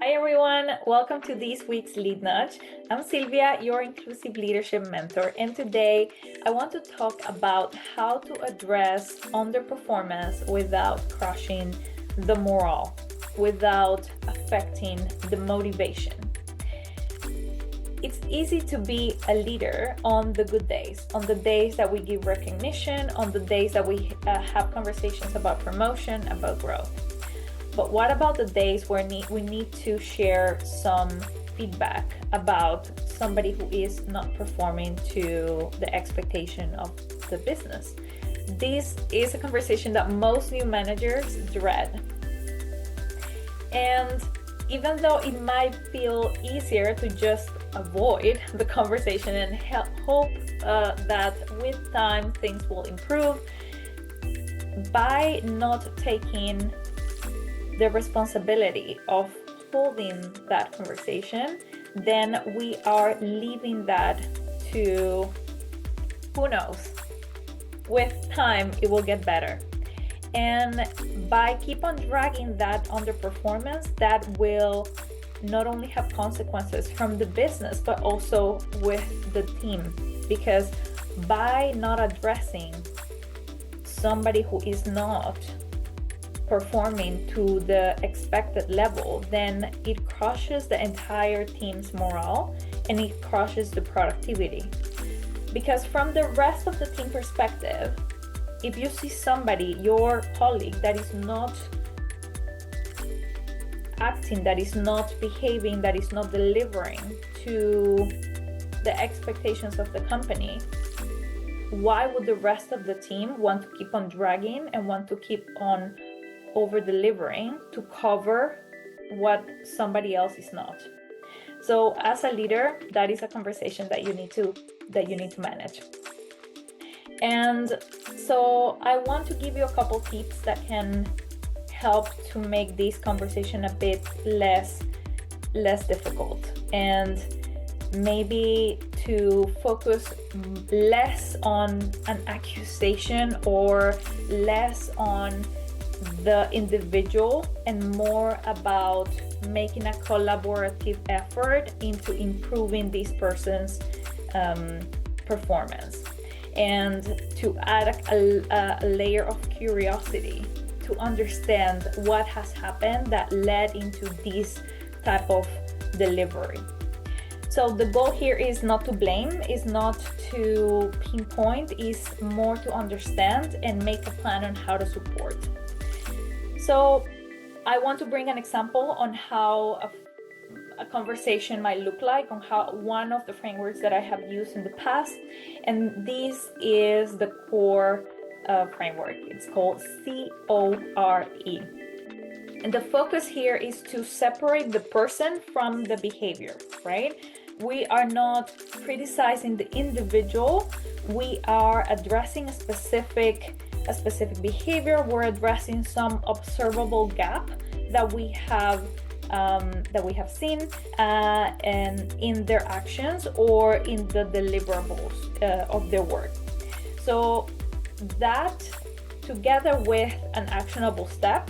Hi everyone, welcome to this week's Lead Nudge. I'm Silvia, your inclusive leadership mentor, and today I want to talk about how to address underperformance without crushing the morale, without affecting the motivation. It's easy to be a leader on the good days, on the days that we give recognition, on the days that we have conversations about promotion, about growth. But what about the days where we need to share some feedback about somebody who is not performing to the expectation of the business? This is a conversation that most new managers dread. And even though it might feel easier to just avoid the conversation and hope that with time things will improve, by not taking the responsibility of holding that conversation, then we are leaving that to who knows. With time, it will get better. And by keep on dragging that underperformance, that will not only have consequences from the business, but also with the team. Because by not addressing somebody who is not performing to the expected level, then it crushes the entire team's morale and it crushes the productivity. Because from the rest of the team perspective, if you see somebody, your colleague, that is not acting, that is not behaving, that is not delivering to the expectations of the company, why would the rest of the team want to keep on dragging and want to keep on over-delivering to cover what somebody else is not? So as a leader, that is a conversation that you need to manage. And so I want to give you a couple tips that can help to make this conversation a bit less difficult, and maybe to focus less on an accusation or less on the individual and more about making a collaborative effort into improving this person's performance, and to add a layer of curiosity to understand what has happened that led into this type of delivery. So the goal here is not to blame, is not to pinpoint, is more to understand and make a plan on how to support. So I want to bring an example on how a conversation might look like, on how one of the frameworks that I have used in the past, and this is the C.O.R.E framework. It's called C.O.R.E. And the focus here is to separate the person from the behavior, right? We are not criticizing the individual. We are addressing a specific behavior. We're addressing some observable gap that we have seen and in their actions or in the deliverables of their work. So that, together with an actionable step,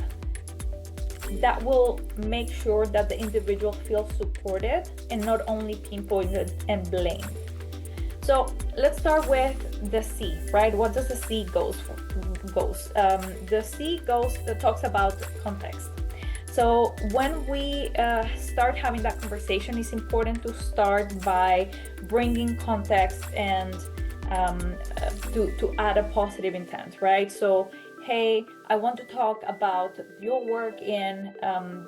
that will make sure that the individual feels supported and not only pinpointed and blamed. So let's start with the C, right? What does the C goes? The C talks about context. So when we start having that conversation, it's important to start by bringing context and to add a positive intent, right? So, hey, I want to talk about your work in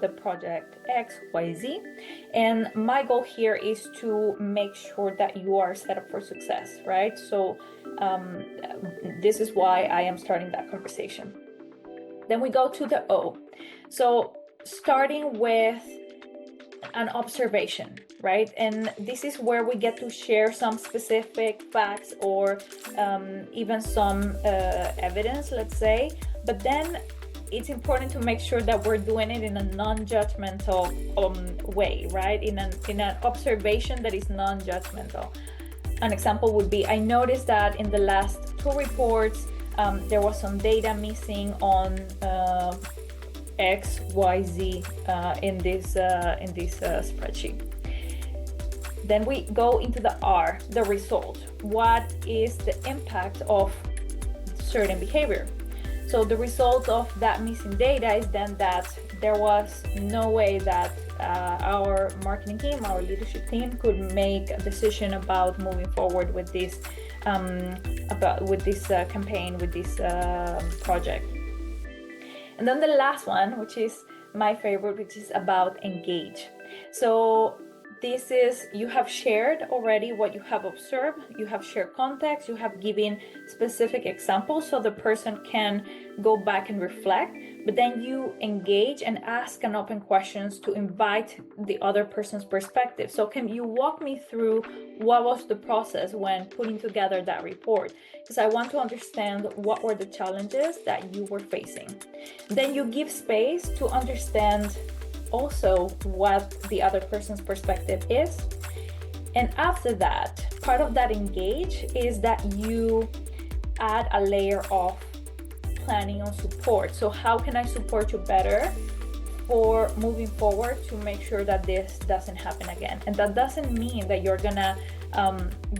the project XYZ, and my goal here is to make sure that you are set up for success, right? So this is why I am starting that conversation. Then we go to the O. So starting with an observation, right? And this is where we get to share some specific facts or even some evidence, let's say. But then it's important to make sure that we're doing it in a non-judgmental way, right? In an observation that is non-judgmental. An example would be, I noticed that in the last 2 reports, there was some data missing on X, Y, Z in this spreadsheet. Then we go into the R, the result. What is the impact of certain behavior? So the result of that missing data is then that there was no way that our marketing team, our leadership team, could make a decision about moving forward with this campaign, with this project. And then the last one, which is my favorite, which is about engage. So this is, you have shared already what you have observed, you have shared context, you have given specific examples so the person can go back and reflect, but then you engage and ask an open questions to invite the other person's perspective. So can you walk me through what was the process when putting together that report? Because I want to understand what were the challenges that you were facing. Then you give space to understand also what the other person's perspective is. And after that, part of that engage is that you add a layer of planning on support. So how can I support you better for moving forward to make sure that this doesn't happen again? And that doesn't mean that you're gonna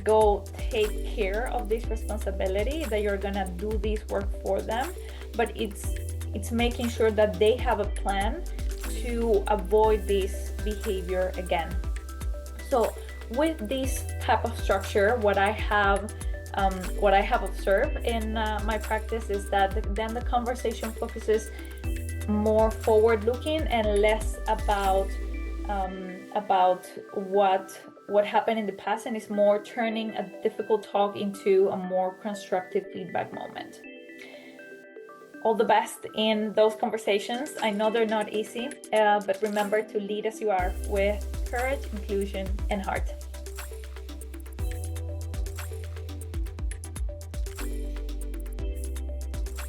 go take care of this responsibility, that you're gonna do this work for them, but it's making sure that they have a plan to avoid this behavior again. So with this type of structure, what I have observed in my practice is that then the conversation focuses more forward-looking and less about what happened in the past, and is more turning a difficult talk into a more constructive feedback moment. All the best in those conversations. I know they're not easy, but remember to lead as you are with courage, inclusion, and heart.